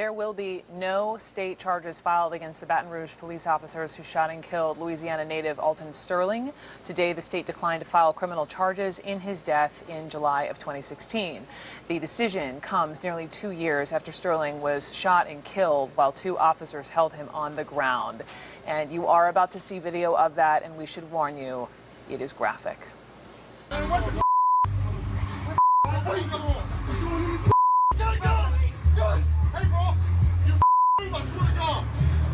there will be no state charges filed against the Baton Rouge police officers who shot and killed Louisiana native Alton Sterling. Today, the state declined to file criminal charges in his death in July of 2016. The decision comes nearly 2 years after Sterling was shot and killed while 2 officers held him on the ground. And you are about to see video of that, and we should warn you, it is graphic.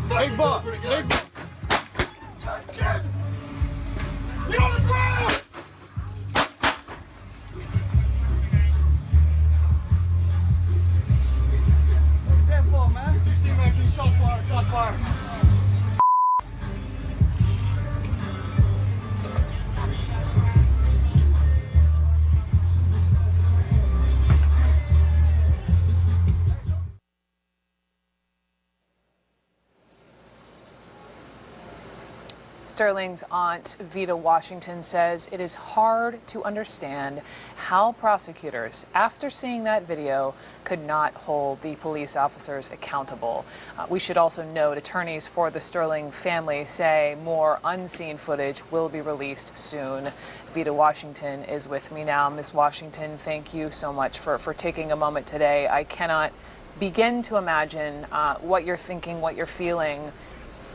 Big buck! Big buck! Get on the ground! What's that for, man? 16 19, shots fired, shots fired. Sterling's aunt, Vita Washington, says it is hard to understand how prosecutors, after seeing that video, could not hold the police officers accountable. We should also note attorneys for the Sterling family say more unseen footage will be released soon. Vita Washington is with me now. Ms. Washington, thank you so much for taking a moment today. I cannot begin to imagine what you're thinking, what you're feeling.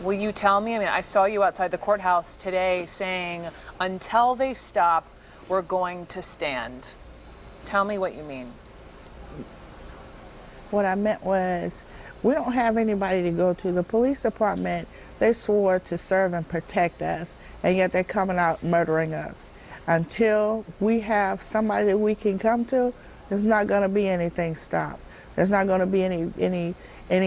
Will you tell me? I mean, I saw you outside the courthouse today saying, until they stop, we're going to stand. Tell me what you mean. What I meant was, we don't have anybody to go to. The police department, they swore to serve and protect us, and yet they're coming out murdering us. Until we have somebody that we can come to, there's not going to be anything stopped. There's not going to be any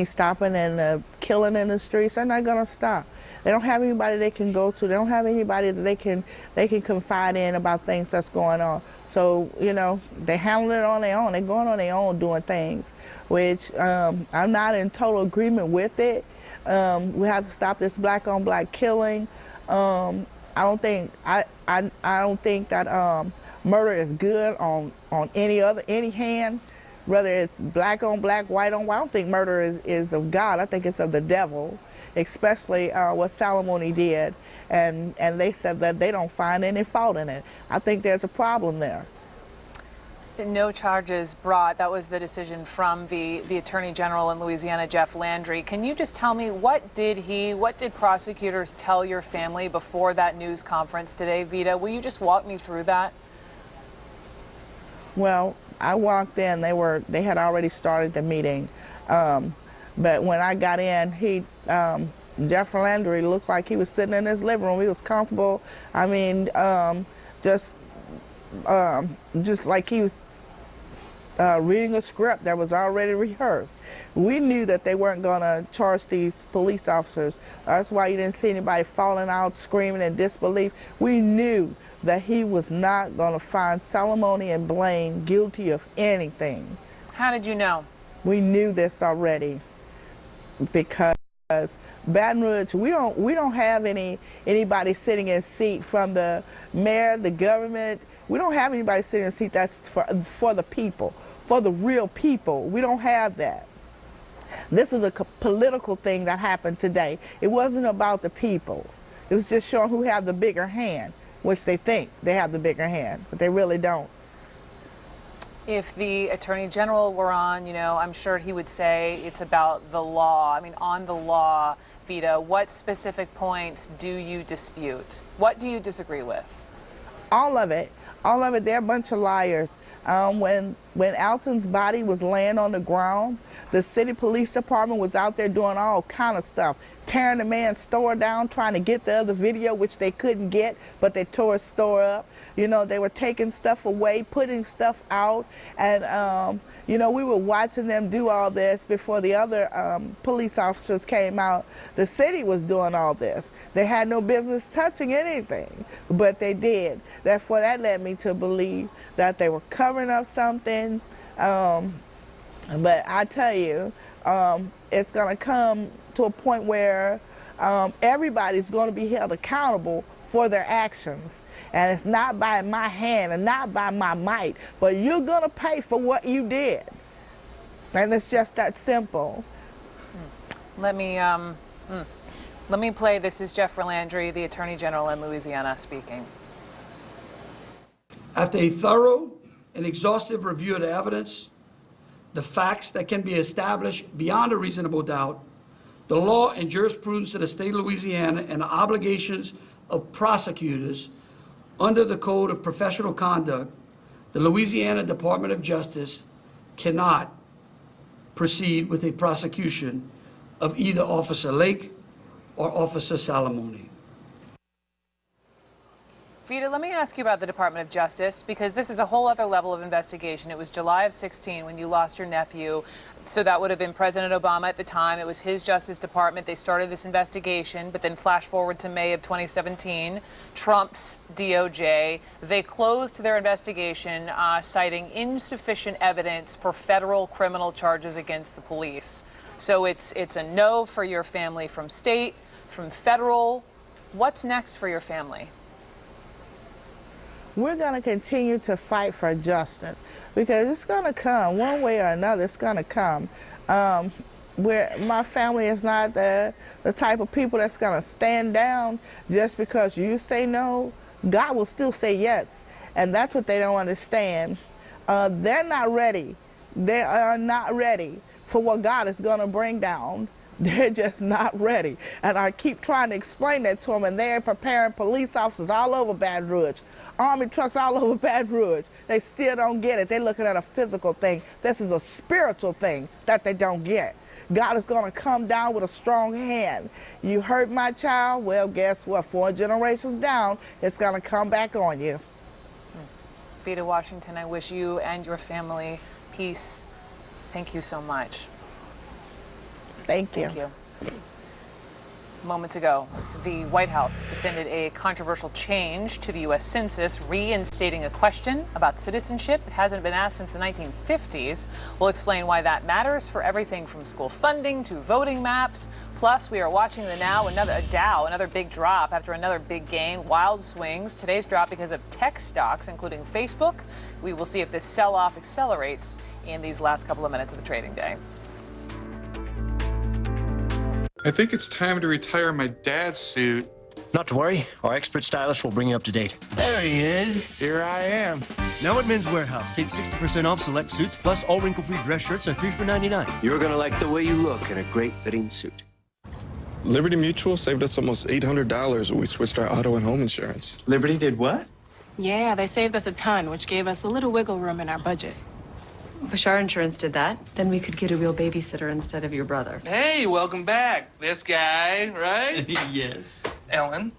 stopping and killing in the streets. They're not going to stop. They don't have anybody they can go to. They don't have anybody that they can confide in about things that's going on. So, you know, they handle it on their own. They're going on their own doing things, which I'm not in total agreement with it. We have to stop this black on black killing. I don't think that murder is good on any hand. Whether it's black on black, white on white. I don't think murder is of God. I think it's of the devil, especially what Salamone did. And they said that they don't find any fault in it. I think there's a problem there. No charges brought. That was the decision from the Attorney General in Louisiana, Jeff Landry. Can you just tell me, what did prosecutors tell your family before that news conference today, Vita? Will you just walk me through that? Well, I walked in, they had already started the meeting. But when I got in, Jeff Landry looked like he was sitting in his living room. He was comfortable. I mean, just like he was reading a script that was already rehearsed. We knew that they weren't going to charge these police officers. That's why you didn't see anybody falling out, screaming in disbelief. We knew that he was not going to find Salamone and Blaine guilty of anything. How did you know? We knew this already because Baton Rouge, we don't have anybody sitting in a seat from the mayor, the government. We don't have anybody sitting in a seat that's for the people, for the real people. We don't have that. This is a political thing that happened today. It wasn't about the people. It was just showing who had the bigger hand, which they think they have the bigger hand, but they really don't. If the Attorney General were on, you know, I'm sure he would say it's about the law. I mean, on the law, Vita, what specific points do you dispute? What do you disagree with? All of it. All of it. They're a bunch of liars. When Alton's body was laying on the ground, the city police department was out there doing all kind of stuff, tearing the man's store down, trying to get the other video, which they couldn't get, but they tore his store up. You know, they were taking stuff away, putting stuff out, and you know, we were watching them do all this before the other police officers came out. The city was doing all this. They had no business touching anything, but they did. Therefore, that led me to believe that they were covering up something. But I tell you, it's going to come to a point where everybody's going to be held accountable for their actions. And it's not by my hand and not by my might, but you're going to pay for what you did. And it's just that simple. Let me play. This is Jeff Landry, the Attorney General in Louisiana, speaking. After a thorough and exhaustive review of the evidence, the facts that can be established beyond a reasonable doubt, the law and jurisprudence of the state of Louisiana, and the obligations of prosecutors under the Code of Professional Conduct, the Louisiana Department of Justice cannot proceed with a prosecution of either Officer Lake or Officer Salamone. Vita, let me ask you about the Department of Justice, because this is a whole other level of investigation. It was July of 16 when you lost your nephew. So that would have been President Obama at the time. It was his Justice Department. They started this investigation, but then flash forward to May of 2017, Trump's DOJ. They closed their investigation, citing insufficient evidence for federal criminal charges against the police. So it's a no for your family from state, from federal. What's next for your family? We're going to continue to fight for justice, because it's going to come one way or another. It's going to come. Where my family is not the type of people that's going to stand down just because you say no. God will still say yes, and that's what they don't understand. They're not ready. They are not ready for what God is going to bring down. They're just not ready. And I keep trying to explain that to them, and they're preparing police officers all over Baton Rouge, Army trucks all over Baton Rouge. They still don't get it. They're looking at a physical thing. This is a spiritual thing that they don't get. God is going to come down with a strong hand. You hurt my child, well, guess what? 4 generations down, it's going to come back on you. Vita Washington, I wish you and your family peace. Thank you so much. Thank you. Thank you. Moments ago, the White House defended a controversial change to the U.S. Census, reinstating a question about citizenship that hasn't been asked since the 1950s. We'll explain why that matters for everything from school funding to voting maps. Plus, we are watching the Dow, another big drop after another big gain, wild swings. Today's drop because of tech stocks, including Facebook. We will see if this sell-off accelerates in these last couple of minutes of the trading day. I think it's time to retire my dad's suit. Not to worry, our expert stylist will bring you up to date. There he is. Here I am. Now at Men's Warehouse, take 60% off select suits, plus all wrinkle-free dress shirts are $3 for $99. You're gonna like the way you look in a great fitting suit. Liberty Mutual saved us almost $800 when we switched our auto and home insurance. Liberty did what? Yeah, they saved us a ton, which gave us a little wiggle room in our budget. Wish our insurance did that. Then we could get a real babysitter instead of your brother. Hey, welcome back. This guy, right? Yes. Ellen,